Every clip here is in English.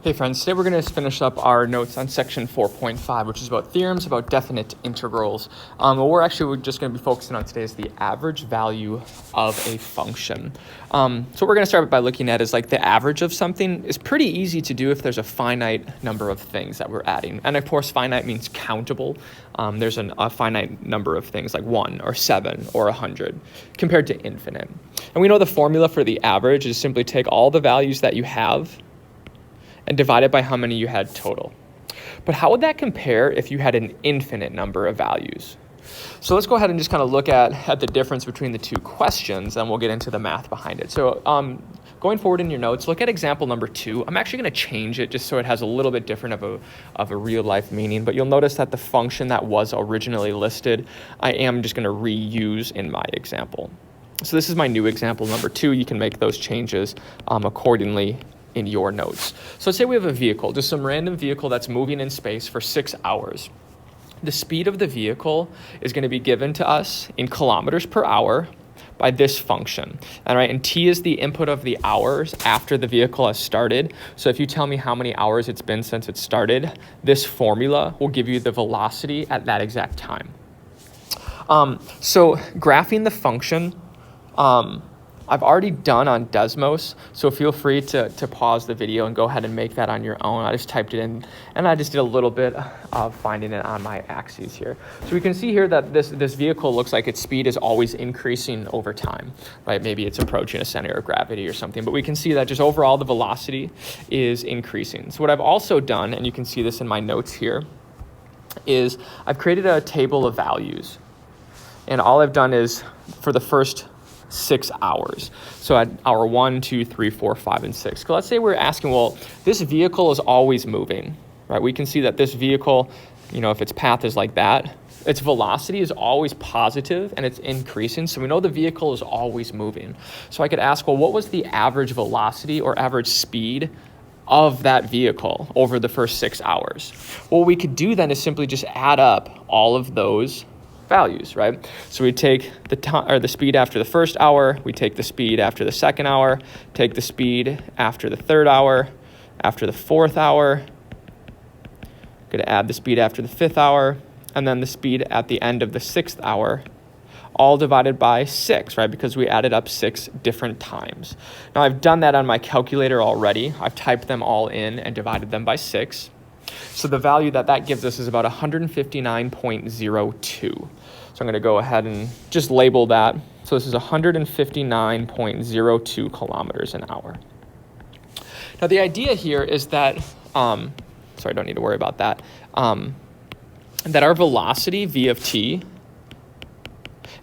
Hey friends, today we're going to finish up our notes on section 4.5, which is about theorems about definite integrals. What we're just going to be focusing on today is the average value of a function. So what we're going to start by looking at is like the average of something is pretty easy to do if there's a finite number of things that we're adding. And of course, finite means countable. There's a finite number of things like 1 or 7 or 100 compared to infinite. And we know the formula for the average is simply take all the values that you have and divide it by how many you had total. But how would that compare if you had an infinite number of values? So let's go ahead and just kind of look at the difference between the two questions, and we'll get into the math behind it. So going forward in your notes, look at example number 2. I'm actually going to change it just so it has a little bit different of a real life meaning, but you'll notice that the function that was originally listed, I am just going to reuse in my example. So this is my new example number 2. You can make those changes accordingly in your notes. So let's say we have a vehicle, just some random vehicle that's moving in space for 6 hours. The speed of the vehicle is going to be given to us in kilometers per hour by this function. All right, and t is the input of the hours after the vehicle has started. So if you tell me how many hours it's been since it started, this formula will give you the velocity at that exact time. So graphing the function, I've already done on Desmos, so feel free to pause the video and go ahead and make that on your own. I just typed it in, and I just did a little bit of finding it on my axes here. So we can see here that this vehicle looks like its speed is always increasing over time, right? Maybe it's approaching a center of gravity or something, but we can see that just overall the velocity is increasing. So what I've also done, and you can see this in my notes here, is I've created a table of values. And all I've done is for the first 6 hours. So at hour 1, 2, 3, 4, 5, and 6. So let's say we're asking, well, this vehicle is always moving, right? We can see that this vehicle, if its path is like that, its velocity is always positive and it's increasing. So we know the vehicle is always moving. So I could ask, well, what was the average velocity or average speed of that vehicle over the first 6 hours? What we could do then is simply just add up all of those values, right? So we take the speed after the first hour, we take the speed after the second hour, take the speed after the third hour, after the fourth hour, going to add the speed after the fifth hour, and then the speed at the end of the sixth hour, all divided by 6, right? Because we added up 6 different times. Now I've done that on my calculator already. I've typed them all in and divided them by 6. So the value that gives us is about 159.02. So I'm going to go ahead and just label that. So this is 159.02 kilometers an hour. Now the idea here is that, sorry, I don't need to worry about that, that our velocity, v of t,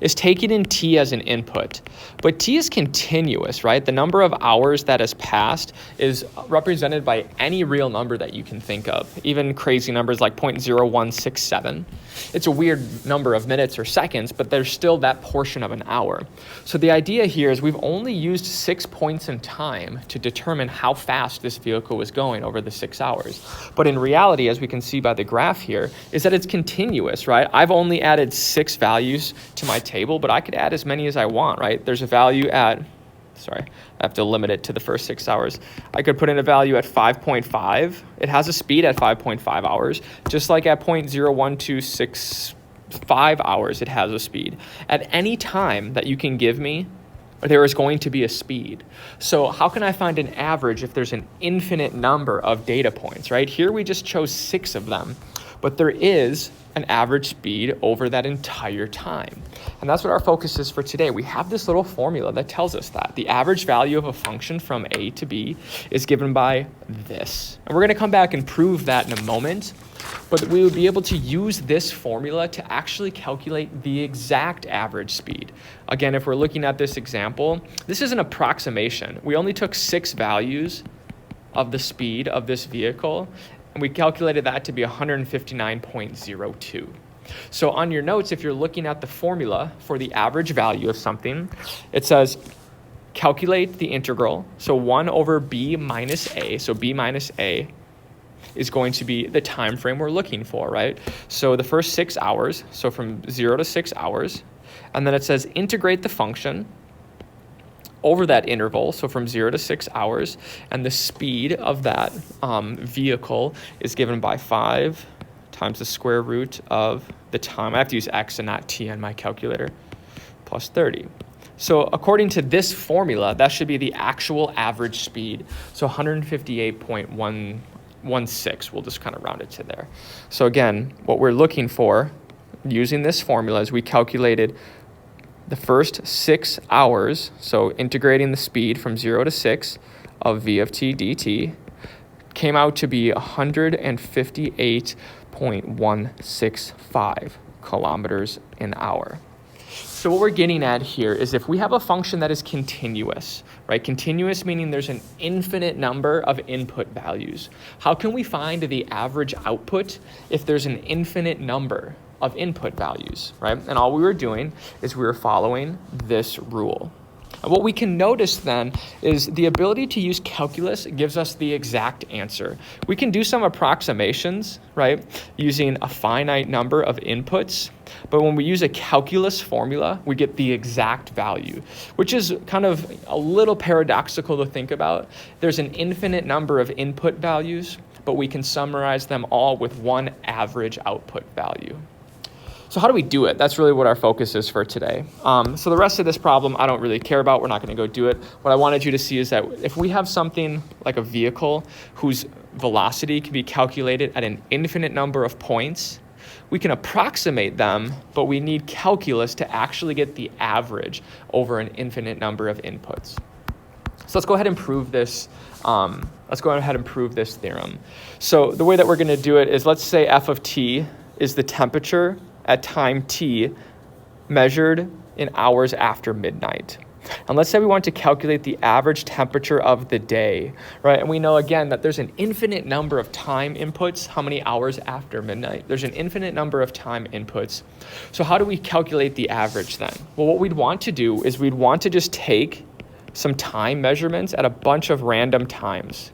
is taking in t as an input. But t is continuous, right? The number of hours that has passed is represented by any real number that you can think of, even crazy numbers like 0.0167. It's a weird number of minutes or seconds, but there's still that portion of an hour. So the idea here is we've only used 6 points in time to determine how fast this vehicle was going over the 6 hours. But in reality, as we can see by the graph here, is that it's continuous, right? I've only added 6 values to my table, but I could add as many as I want, right? There's a value at, I have to limit it to the first 6 hours. I could put in a value at 5.5. It has a speed at 5.5 hours, just like at 0.01265 hours, it has a speed. At any time that you can give me, there is going to be a speed. So how can I find an average if there's an infinite number of data points, right? Here we just chose 6 of them, but there is an average speed over that entire time. And that's what our focus is for today. We have this little formula that tells us that the average value of a function from A to B is given by this. And we're going to come back and prove that in a moment, but we would be able to use this formula to actually calculate the exact average speed. Again, if we're looking at this example, this is an approximation. We only took 6 values of the speed of this vehicle, and we calculated that to be 159.02. So on your notes, if you're looking at the formula for the average value of something, it says calculate the integral. So 1 over b minus a. So b minus a is going to be the time frame we're looking for, right? So the first 6 hours, so from 0 to 6 hours. And then it says integrate the function over that interval, so from 0 to 6 hours, and the speed of that vehicle is given by 5 times the square root of the time. I have to use x and not t on my calculator, plus 30. So according to this formula, that should be the actual average speed. So 158.116, we'll just kind of round it to there. So again, what we're looking for using this formula is we calculated the first 6 hours, so integrating the speed from 0 to 6 of v of t dt, came out to be 158.165 kilometers an hour. So what we're getting at here is if we have a function that is continuous, right? Continuous meaning there's an infinite number of input values. How can we find the average output if there's an infinite number of input values, right? And all we were doing is we were following this rule. And what we can notice then is the ability to use calculus gives us the exact answer. We can do some approximations, right, using a finite number of inputs, but when we use a calculus formula, we get the exact value, which is kind of a little paradoxical to think about. There's an infinite number of input values, but we can summarize them all with one average output value. So how do we do it? That's really what our focus is for today. So the rest of this problem I don't really care about. We're not going to go do it. What I wanted you to see is that if we have something like a vehicle whose velocity can be calculated at an infinite number of points, we can approximate them, but we need calculus to actually get the average over an infinite number of inputs. So let's go ahead and prove this. Let's go ahead and prove this theorem. So the way that we're going to do it is, let's say f of t is the temperature at time t measured in hours after midnight. And let's say we want to calculate the average temperature of the day, right? And we know again that there's an infinite number of time inputs. How many hours after midnight? There's an infinite number of time inputs. So how do we calculate the average then? Well, what we'd want to do is we'd want to just take some time measurements at a bunch of random times.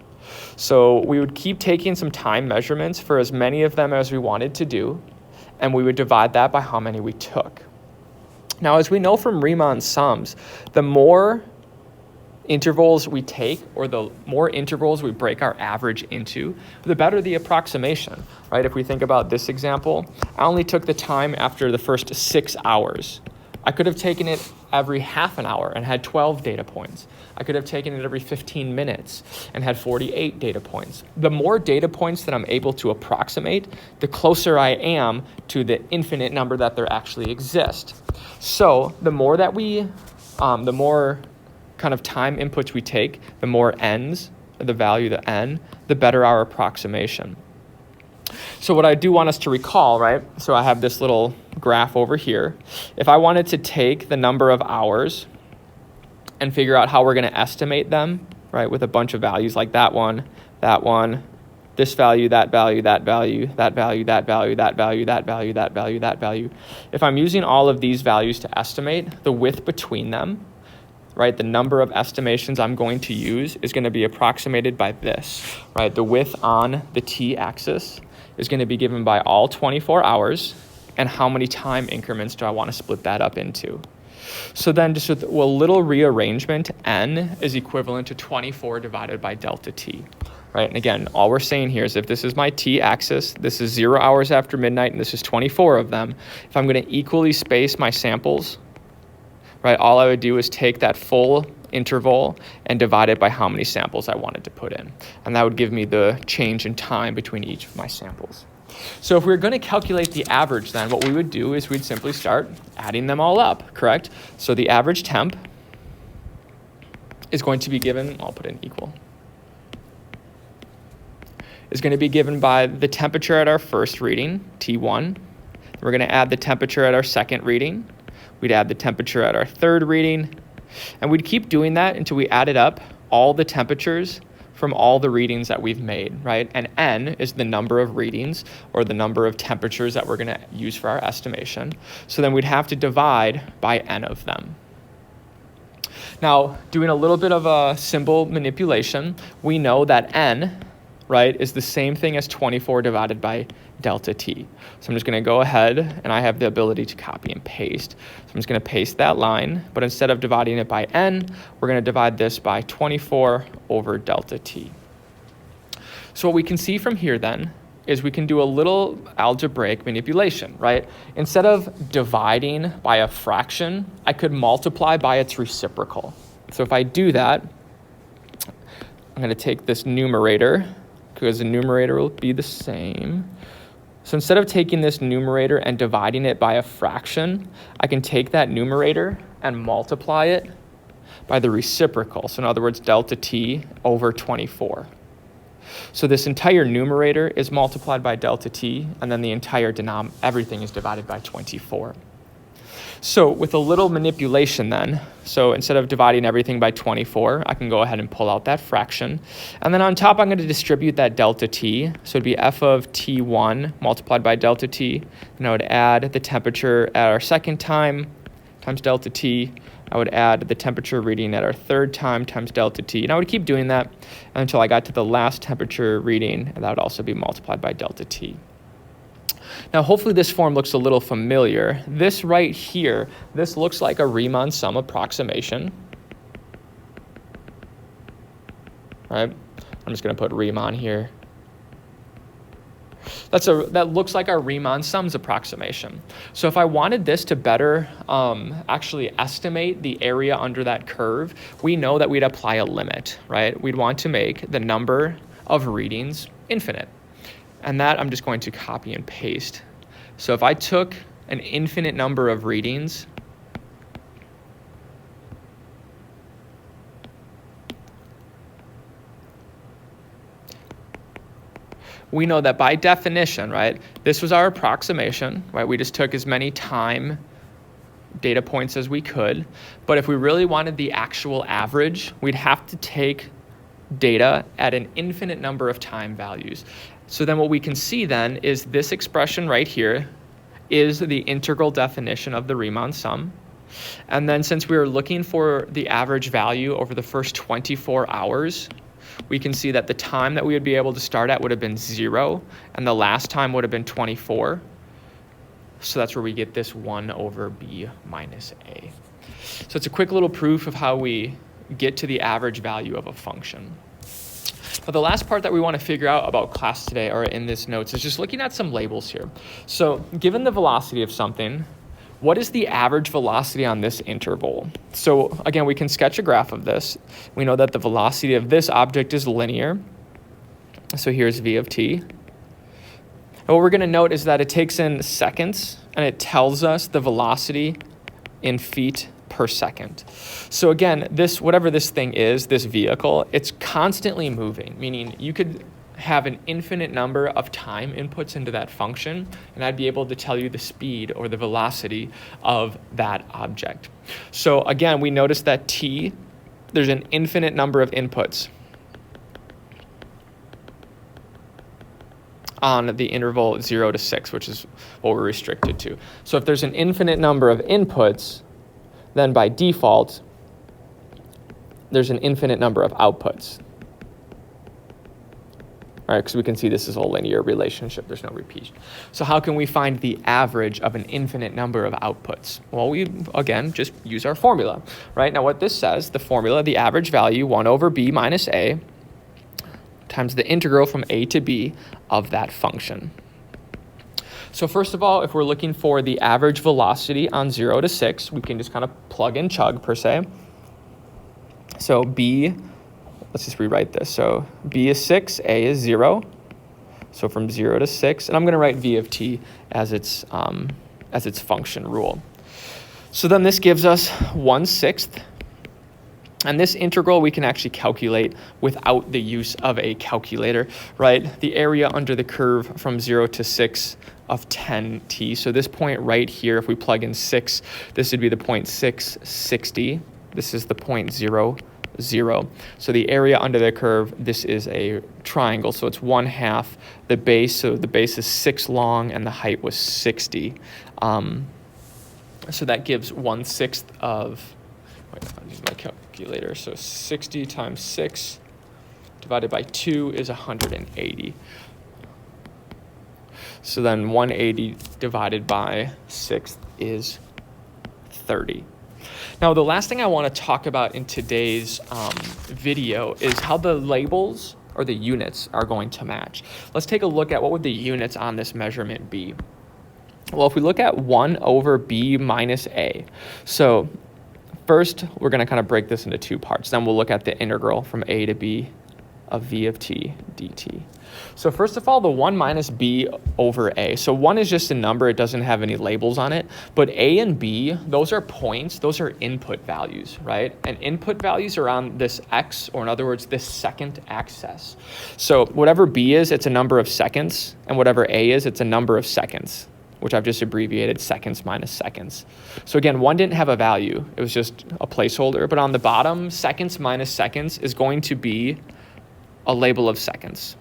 So we would keep taking some time measurements for as many of them as we wanted to do, and we would divide that by how many we took. Now, as we know from Riemann sums, the more intervals we take, or the more intervals we break our average into, the better the approximation, right? If we think about this example, I only took the time after the first 6 hours. I could have taken it every half an hour and had 12 data points. I could have taken it every 15 minutes and had 48 data points. The more data points that I'm able to approximate, the closer I am to the infinite number that there actually exist. So the more that the more kind of time inputs we take, the more n's, the value the n, the better our approximation. So what I do want us to recall, right? So I have this little graph over here. If I wanted to take the number of hours and figure out how we're going to estimate them, right, with a bunch of values like that one, this value, that value, that value, that value, that value, that value, that value, that value, that value. If I'm using all of these values to estimate, the width between them, right, the number of estimations I'm going to use is going to be approximated by this, right? The width on the t-axis is going to be given by all 24 hours, and how many time increments do I want to split that up into. So then just with a little rearrangement, n is equivalent to 24 divided by delta t, right? And again, all we're saying here is if this is my t-axis, this is 0 hours after midnight, and this is 24 of them, if I'm going to equally space my samples, right, all I would do is take that full interval and divide it by how many samples I wanted to put in. And that would give me the change in time between each of my samples. So if we were going to calculate the average, then what we would do is we'd simply start adding them all up, correct? So the average temp is going to be given, I'll put in equal, is going to be given by the temperature at our first reading, T1. We're going to add the temperature at our second reading. We'd add the temperature at our third reading. And we'd keep doing that until we added up all the temperatures from all the readings that we've made, right? And n is the number of readings or the number of temperatures that we're going to use for our estimation. So then we'd have to divide by n of them. Now, doing a little bit of a symbol manipulation, we know that n, right, is the same thing as 24 divided by delta t. So I'm just going to go ahead, and I have the ability to copy and paste. So I'm just going to paste that line, but instead of dividing it by n, we're going to divide this by 24 over delta t. So what we can see from here then is we can do a little algebraic manipulation, right? Instead of dividing by a fraction, I could multiply by its reciprocal. So if I do that, I'm going to take this numerator, because the numerator will be the same. So instead of taking this numerator and dividing it by a fraction, I can take that numerator and multiply it by the reciprocal. So in other words, delta t over 24. So this entire numerator is multiplied by delta t, and then the entire everything is divided by 24. So with a little manipulation then, so instead of dividing everything by 24, I can go ahead and pull out that fraction. And then on top, I'm going to distribute that delta t. So it'd be f of t1 multiplied by delta t. And I would add the temperature at our second time times delta t. I would add the temperature reading at our third time times delta t. And I would keep doing that until I got to the last temperature reading, and that would also be multiplied by delta t. Now, hopefully this form looks a little familiar. This right here, this looks like a Riemann sum approximation. Right? I'm just going to put Riemann here. That looks like our Riemann sums approximation. So if I wanted this to better actually estimate the area under that curve, we know that we'd apply a limit, right? We'd want to make the number of readings infinite. And that I'm just going to copy and paste. So if I took an infinite number of readings, we know that by definition, right, this was our approximation, right? We just took as many time data points as we could. But if we really wanted the actual average, we'd have to take data at an infinite number of time values. So then what we can see then is this expression right here is the integral definition of the Riemann sum. And then since we were looking for the average value over the first 24 hours, we can see that the time that we would be able to start at would have been 0, and the last time would have been 24. So that's where we get this 1 over b minus a. So it's a quick little proof of how we get to the average value of a function. But the last part that we want to figure out about class today, or in this notes, is just looking at some labels here. So given the velocity of something, what is the average velocity on this interval? So again, we can sketch a graph of this. We know that the velocity of this object is linear. So here's v of t. And what we're going to note is that it takes in seconds, and it tells us the velocity in feet per second. So again, this, whatever this thing is, this vehicle, it's constantly moving, meaning you could have an infinite number of time inputs into that function, and I'd be able to tell you the speed or the velocity of that object. So again, we notice that t, there's an infinite number of inputs on the interval 0 to 6, which is what we're restricted to. So if there's an infinite number of inputs, then by default, there's an infinite number of outputs. All right, because we can see this is a linear relationship. There's no repeat. So how can we find the average of an infinite number of outputs? Well, we, again, just use our formula, right? Now what this says, the formula, the average value, 1 over b minus a, times the integral from a to b of that function. So first of all, if we're looking for the average velocity on 0 to 6, we can just kind of plug and chug per se. So b, let's just rewrite this. So b is 6, a is 0. So from 0 to 6, and I'm going to write v of t as its function rule. So then this gives us 1/6. And this integral we can actually calculate without the use of a calculator, right? The area under the curve from 0 to 6 of 10t. So this point right here, if we plug in 6, this would be the point 660. This is the point 0, 0. So the area under the curve, this is a triangle. So it's 1/2 the base. So the base is 6 long and the height was 60. So that gives 1/6 of, wait, I'll use my calculator. So 60 times 6 divided by 2 is 180. So then 180 divided by 6 is 30. Now, the last thing I want to talk about in today's video is how the labels or the units are going to match. Let's take a look at what would the units on this measurement be. Well, if we look at 1 over b minus a, so first we're going to kind of break this into two parts. Then we'll look at the integral from a to b of v of t dt. So first of all, the 1 minus b over a. So 1 is just a number. It doesn't have any labels on it. But a and b, those are points. Those are input values, right? And input values are on this x, or in other words, this second axis. So whatever b is, it's a number of seconds. And whatever a is, it's a number of seconds, which I've just abbreviated seconds minus seconds. So again, 1 didn't have a value. It was just a placeholder. But on the bottom, seconds minus seconds is going to be a label of seconds.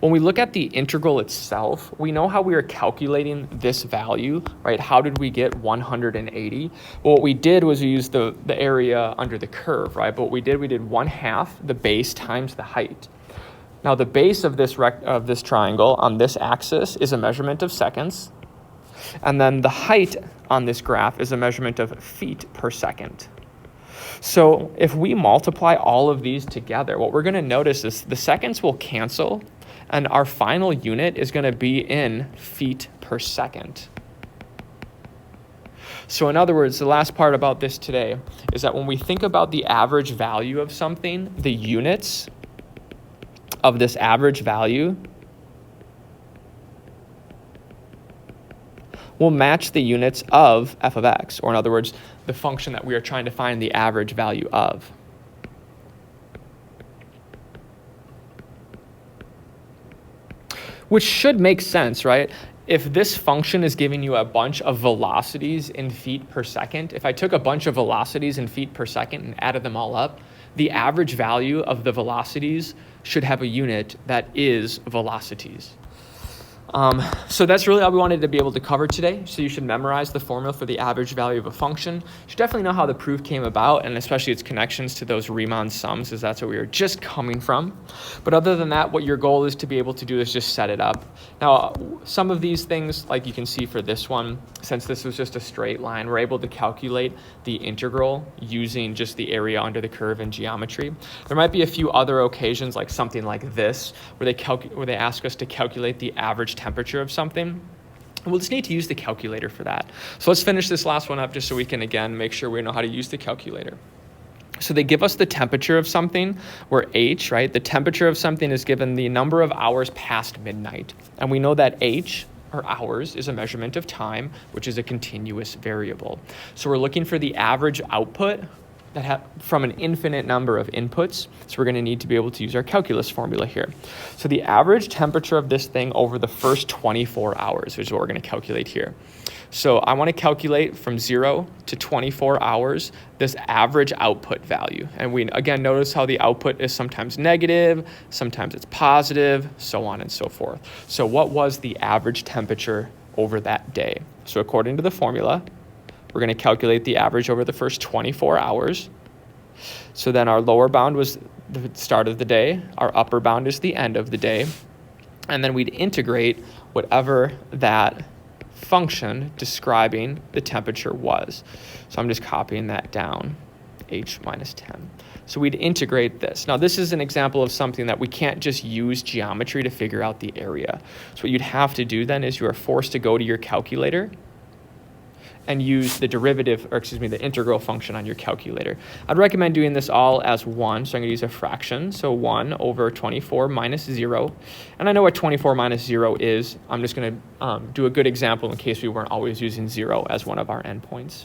When we look at the integral itself, we know how we are calculating this value, right? How did we get 180? Well, what we did was we used the area under the curve, right? But what we did 1/2 the base times the height. Now, the base of this triangle on this axis is a measurement of seconds. And then the height on this graph is a measurement of feet per second. So if we multiply all of these together, what we're going to notice is the seconds will cancel, and our final unit is going to be in feet per second. So in other words, the last part about this today is that when we think about the average value of something, the units of this average value will match the units of f of x, or in other words, the function that we are trying to find the average value of. Which should make sense, right? If this function is giving you a bunch of velocities in feet per second, if I took a bunch of velocities in feet per second and added them all up, the average value of the velocities should have a unit that is velocities. So that's really all we wanted to be able to cover today. So you should memorize the formula for the average value of a function. You should definitely know how the proof came about, and especially its connections to those Riemann sums, as that's what we were just coming from. But other than that, what your goal is to be able to do is just set it up. Now, some of these things, like you can see for this one, since this was just a straight line, we're able to calculate the integral using just the area under the curve in geometry. There might be a few other occasions, like something like this, where they ask us to calculate the average temperature of something. We'll just need to use the calculator for that. So let's finish this last one up just so we can, again, make sure we know how to use the calculator. So they give us the temperature of something, where H, right? The temperature of something is given the number of hours past midnight. And we know that H, or hours, is a measurement of time, which is a continuous variable. So we're looking for the average output from an infinite number of inputs. So we're going to need to be able to use our calculus formula here. So the average temperature of this thing over the first 24 hours, which is what we're going to calculate here. So I want to calculate from 0 to 24 hours this average output value. And we, again, notice how the output is sometimes negative, sometimes it's positive, so on and so forth. So what was the average temperature over that day? So according to the formula, we're going to calculate the average over the first 24 hours. So then our lower bound was the start of the day. Our upper bound is the end of the day. And then we'd integrate whatever that function describing the temperature was. So I'm just copying that down, h minus 10. So we'd integrate this. Now this is an example of something that we can't just use geometry to figure out the area. So what you'd have to do then is you are forced to go to your calculator and use the the integral function on your calculator. I'd recommend doing this all as 1, so I'm going to use a fraction. So 1 over 24 minus 0. And I know what 24 minus 0 is. I'm just going to do a good example in case we weren't always using 0 as one of our endpoints.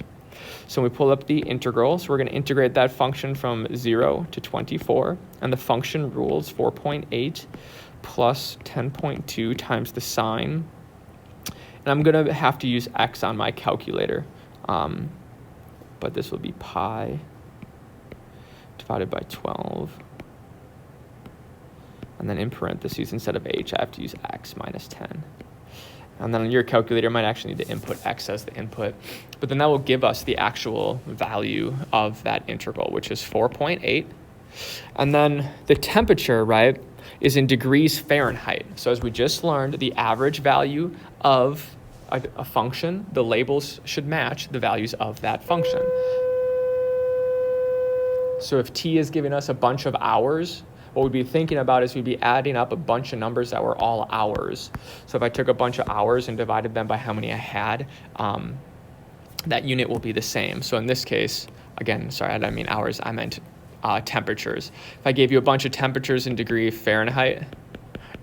So we pull up the integral. So we're going to integrate that function from 0 to 24. And the function rules 4.8 plus 10.2 times the sine. And I'm going to have to use x on my calculator, but this will be pi divided by 12. And then in parentheses, instead of h, I have to use x minus 10. And then on your calculator, you might actually need to input x as the input. But then that will give us the actual value of that integral, which is 4.8 And then the temperature, right, is in degrees Fahrenheit. So as we just learned, the average value of a function, the labels should match the values of that function. So if t is giving us a bunch of hours, what we'd be thinking about is we'd be adding up a bunch of numbers that were all hours. So if I took a bunch of hours and divided them by how many I had, that unit will be the same. So in this case, again, sorry, I didn't mean hours, I meant temperatures. If I gave you a bunch of temperatures in degrees Fahrenheit,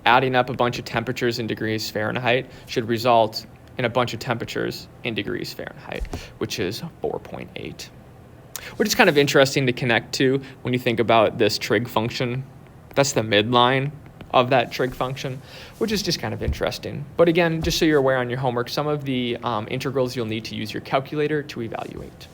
adding up a bunch of temperatures in degrees Fahrenheit should result in a bunch of temperatures in degrees Fahrenheit, which is 4.8. Which is kind of interesting to connect to when you think about this trig function. That's the midline of that trig function, which is just kind of interesting. But again, just so you're aware on your homework, some of the integrals you'll need to use your calculator to evaluate.